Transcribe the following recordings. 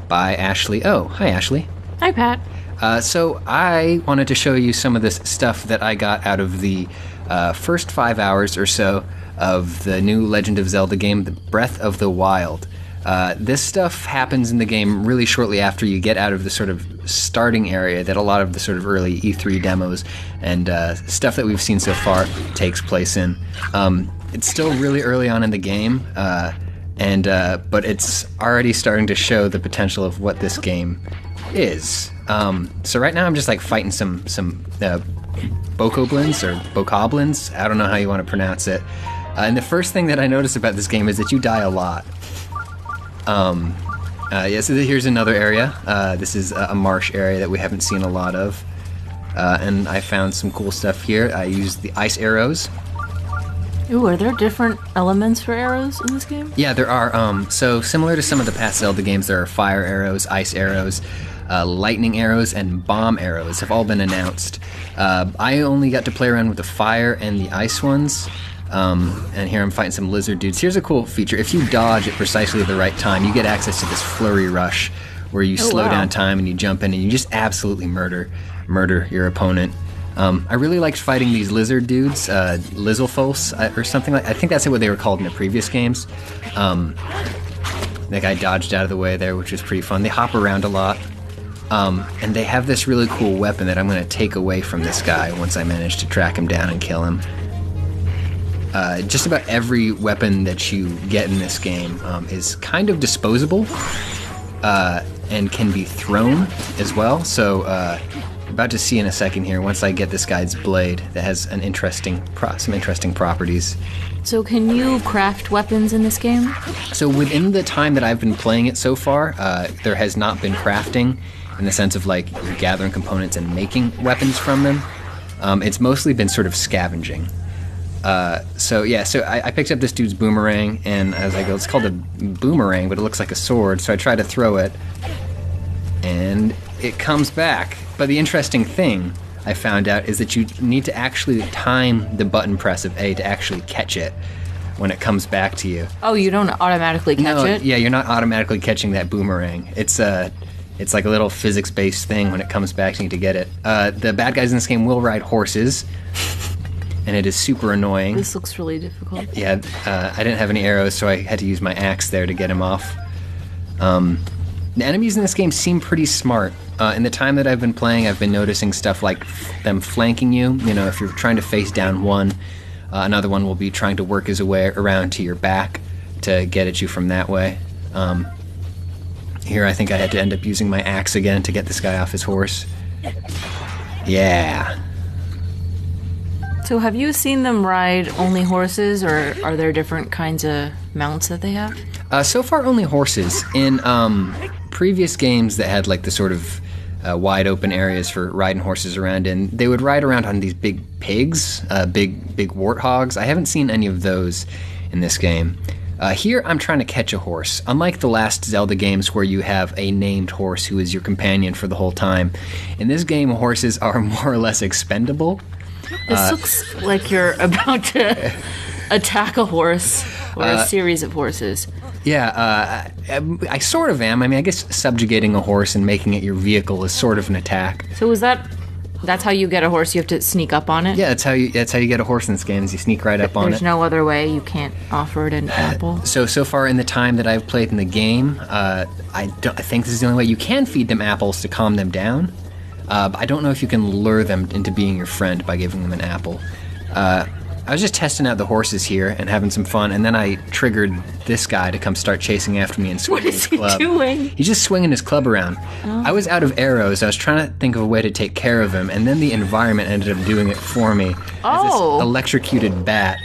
by Ashley O. Hi, Ashley. Hi, Pat. So I wanted to show you some of this stuff that I got out of the first 5 hours or so of the new Legend of Zelda game, The Breath of the Wild. This stuff happens in the game really shortly after you get out of the sort of starting area that a lot of the sort of early E3 demos and stuff that we've seen so far takes place in. It's still really early on in the game, but it's already starting to show the potential of what this game is. So right now I'm just like fighting some bokoblins or bokoblins. I don't know how you want to pronounce it. And the first thing that I notice about this game is that you die a lot. So here's another area. This is a marsh area that we haven't seen a lot of. And I found some cool stuff here. I used the ice arrows. Ooh, are there different elements for arrows in this game? Yeah, there are. So similar to some of the past Zelda games, there are fire arrows, ice arrows, lightning arrows, and bomb arrows have all been announced. I only got to play around with the fire and the ice ones. And here I'm fighting some lizard dudes. Here's a cool feature. If you dodge at precisely the right time, you get access to this flurry rush where you slow down time and you jump in and you just absolutely murder your opponent. I really liked fighting these lizard dudes, Lizzlefolks or something like. I think that's what they were called in the previous games. That guy dodged out of the way there, which was pretty fun. They hop around a lot. And they have this really cool weapon that I'm going to take away from this guy once I manage to track him down and kill him. Just about every weapon that you get in this game is kind of disposable and can be thrown as well. So about to see in a second here, once I get this guy's blade that has some interesting properties. So can you craft weapons in this game? So within the time that I've been playing it so far, there has not been crafting in the sense of like you're gathering components and making weapons from them. It's mostly been sort of scavenging. So I picked up this dude's boomerang, and I was like, it's called a boomerang, but it looks like a sword, so I tried to throw it, and it comes back. But the interesting thing I found out is that you need to actually time the button press of A to actually catch it when it comes back to you. Oh, you don't automatically catch it? Yeah, you're not automatically catching that boomerang. It's like a little physics-based thing when it comes back to you to get it. The bad guys in this game will ride horses. And it is super annoying. This looks really difficult. Yeah, I didn't have any arrows, so I had to use my axe there to get him off. The enemies in this game seem pretty smart. In the time that I've been playing, I've been noticing stuff like them flanking you. You know, if you're trying to face down one, another one will be trying to work his way around to your back to get at you from that way. Here I think I had to end up using my axe again to get this guy off his horse. Yeah. So have you seen them ride only horses, or are there different kinds of mounts that they have? So far, only horses. In previous games that had like the sort of wide open areas for riding horses around in, they would ride around on these big pigs, big warthogs. I haven't seen any of those in this game. Here, I'm trying to catch a horse. Unlike the last Zelda games where you have a named horse who is your companion for the whole time, in this game, horses are more or less expendable. This looks like you're about to attack a horse or a series of horses. Yeah, I sort of am. I mean, I guess subjugating a horse and making it your vehicle is sort of an attack. So that's how you get a horse? You have to sneak up on it? Yeah, that's how you get a horse in this game, is you sneak right up on it. There's no other way? You can't offer it an apple? So far in the time that I've played in the game, I think this is the only way. You can feed them apples to calm them down. I don't know if you can lure them into being your friend by giving them an apple. I was just testing out the horses here and having some fun, and then I triggered this guy to come start chasing after me and swinging his club. What is he doing? He's just swinging his club around. Oh. I was out of arrows. I was trying to think of a way to take care of him, and then the environment ended up doing it for me. Oh. As this electrocuted bat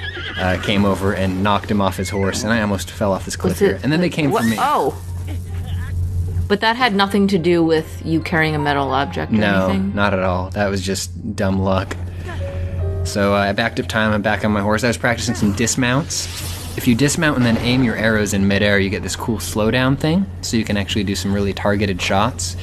came over and knocked him off his horse, and I almost fell off this cliff here. And then they came for me. Oh. But that had nothing to do with you carrying a metal object or anything? No, not at all. That was just dumb luck. So I backed up time, I'm back on my horse. I was practicing some dismounts. If you dismount and then aim your arrows in midair, you get this cool slowdown thing, so you can actually do some really targeted shots.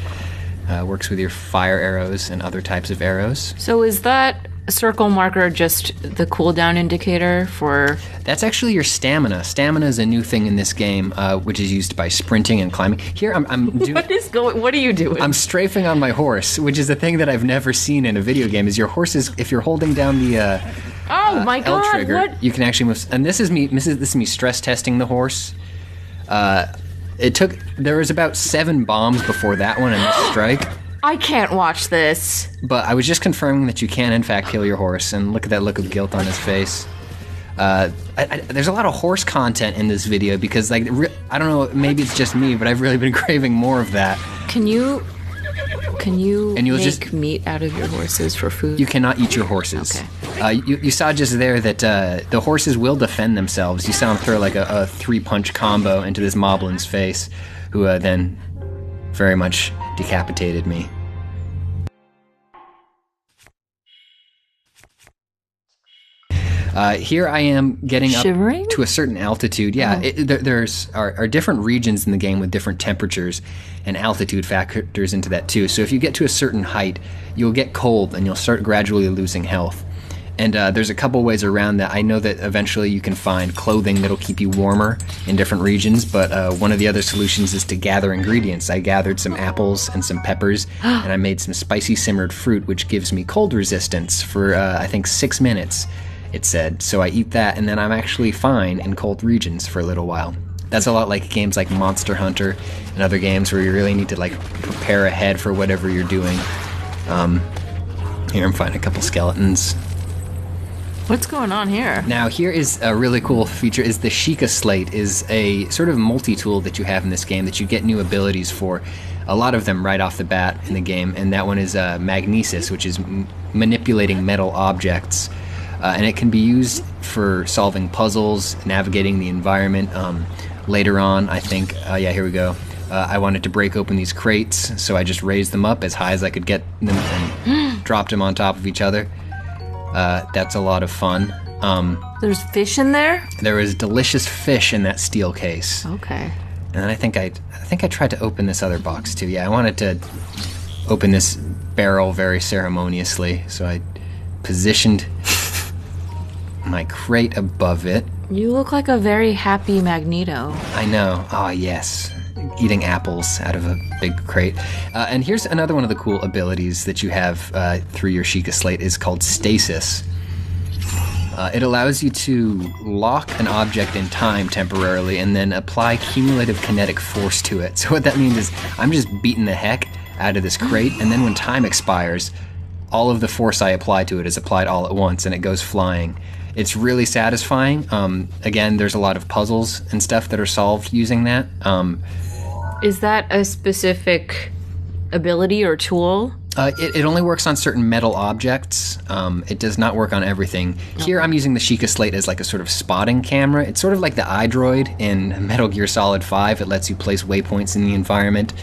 Works with your fire arrows and other types of arrows. So is that circle marker just the cooldown indicator for... That's actually your stamina. Stamina is a new thing in this game, which is used by sprinting and climbing. Here, I'm doing... What are you doing? I'm strafing on my horse, which is a thing that I've never seen in a video game, is your horse is... If you're holding down the oh my L god, trigger, what? you can actually move... And this is me stress testing the horse. There was about 7 bombs before that one and this strike. I can't watch this. But I was just confirming that you can, in fact, kill your horse, and look at that look of guilt on his face. There's a lot of horse content in this video because, like, I don't know, maybe it's just me, but I've really been craving more of that. Can you make meat out of your horses for food? You cannot eat your horses. Okay. You saw just there that the horses will defend themselves. You saw him throw like a 3-punch combo into this moblin's face, who then very much decapitated me. Here I am getting Shivering? up to a certain altitude. Yeah, there's different regions in the game with different temperatures, and altitude factors into that too. So if you get to a certain height, you'll get cold and you'll start gradually losing health. And there's a couple ways around that. I know that eventually you can find clothing that'll keep you warmer in different regions, but one of the other solutions is to gather ingredients. I gathered some apples and some peppers, and I made some spicy simmered fruit, which gives me cold resistance for, I think, 6 minutes, it said. So I eat that, and then I'm actually fine in cold regions for a little while. That's a lot like games like Monster Hunter and other games where you really need to, like, prepare ahead for whatever you're doing. Here I'm finding a couple skeletons. What's going on here? Now, here is a really cool feature, is the Sheikah Slate is a sort of multi-tool that you have in this game that you get new abilities for. A lot of them right off the bat in the game, and that one is Magnesis, which is manipulating metal objects. And it can be used for solving puzzles, navigating the environment. Later on, I think, yeah, here we go. I wanted to break open these crates, so I just raised them up as high as I could get them and dropped them on top of each other. That's a lot of fun. There's fish in there? There is delicious fish in that steel case. Okay. And I think I tried to open this other box too. Yeah, I wanted to open this barrel very ceremoniously, so I positioned my crate above it. You look like a very happy Magneto. I know. Oh, yes. Eating apples out of a big crate. And here's another one of the cool abilities that you have through your Sheikah Slate is called Stasis. It allows you to lock an object in time temporarily and then apply cumulative kinetic force to it. So what that means is I'm just beating the heck out of this crate, and then when time expires, all of the force I apply to it is applied all at once, and it goes flying. It's really satisfying. Again, there's a lot of puzzles and stuff that are solved using that. Is that a specific ability or tool? It only works on certain metal objects. It does not work on everything. Here I'm using the Sheikah Slate as like a sort of spotting camera. It's sort of like the iDroid in Metal Gear Solid 5. It lets you place waypoints in the environment.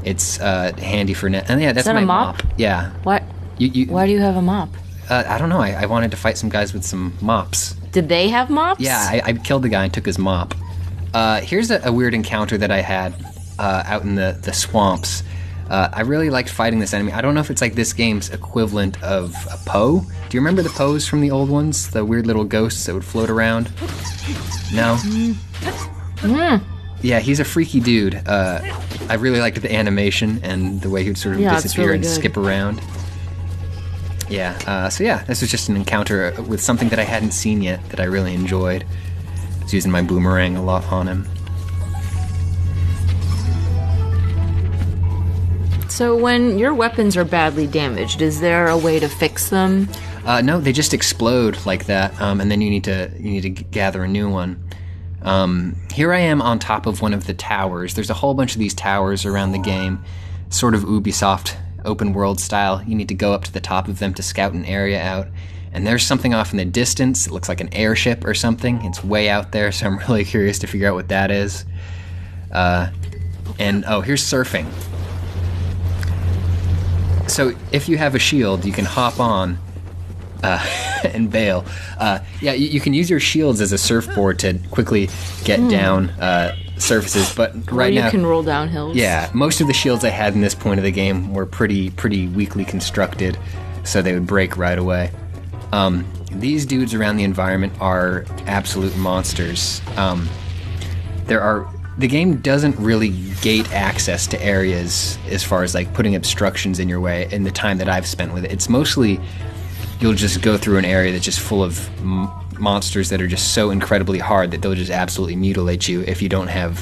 It's handy for net. And yeah, that's Is that my a mop? Yeah. What? Why do you have a mop? I don't know. I wanted to fight some guys with some mops. Did they have mops? Yeah, I killed the guy and took his mop. Here's a weird encounter that I had out in the swamps. I really liked fighting this enemy. I don't know if it's like this game's equivalent of a Poe. Do you remember the Poes from the old ones? The weird little ghosts that would float around? No? Yeah, he's a freaky dude. I really liked the animation and the way he would sort of disappear really and good. skip around. Yeah, so yeah, this was just an encounter with something that I hadn't seen yet that I really enjoyed. I was using my boomerang a lot on him. So when your weapons are badly damaged, is there a way to fix them? No, they just explode like that, and then you need to gather a new one. Here I am on top of one of the towers. There's a whole bunch of these towers around the game, sort of Ubisoft open world style. You need to go up to the top of them to scout an area out. And there's something off in the distance. It looks like an airship or something. It's way out there, so I'm really curious to figure out what that is. And here's surfing. So if you have a shield, you can hop on and bail. Yeah, you can use your shields as a surfboard to quickly get down surfaces, but right now you can roll down hills. Yeah, most of the shields I had in this point of the game were pretty weakly constructed. so they would break right away. These dudes around the environment are absolute monsters. The game doesn't really gate access to areas as far as like putting obstructions in your way in the time that I've spent with it. It's mostly you'll just go through an area that's just full of monsters that are just so incredibly hard that they'll just absolutely mutilate you if you don't have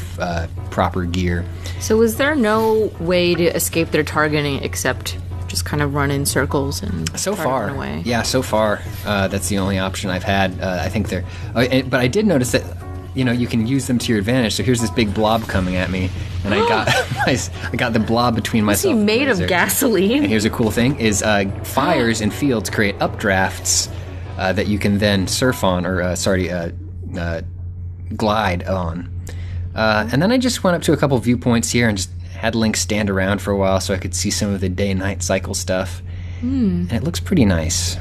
proper gear. So is there no way to escape their targeting except just kind of run in circles and so try far to run away? Yeah, so far that's the only option I've had. I think they're but I did notice that you can use them to your advantage. So here's this big blob coming at me, and I got the blob between myself. Is he made of gasoline? And here's a cool thing: is fires in fields create updrafts that you can then surf on, or glide on. And then I just went up to a couple viewpoints here and just had Link stand around for a while so I could see some of the day-night cycle stuff. And it looks pretty nice.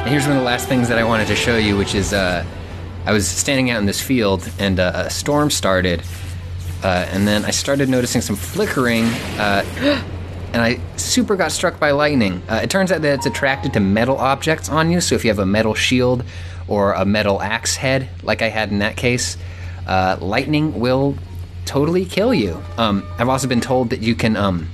Here's one of the last things that I wanted to show you, which is I was standing out in this field and a storm started, and then I started noticing some flickering, and I super got struck by lightning. It turns out that it's attracted to metal objects on you, so if you have a metal shield or a metal axe head, like I had in that case, lightning will totally kill you. I've also been told that you can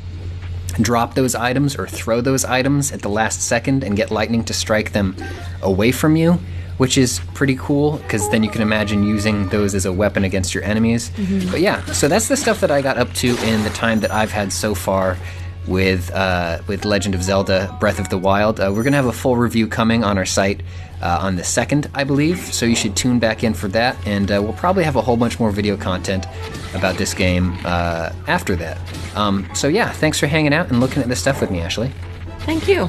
drop those items or throw those items at the last second and get lightning to strike them away from you, which is pretty cool because then you can imagine using those as a weapon against your enemies. But yeah, so that's the stuff that I got up to in the time that I've had so far with Legend of Zelda Breath of the Wild. We're going to have a full review coming on our site on the 2nd, I believe, so you should tune back in for that, and we'll probably have a whole bunch more video content about this game after that. So yeah, thanks for hanging out and looking at this stuff with me, Ashley. Thank you.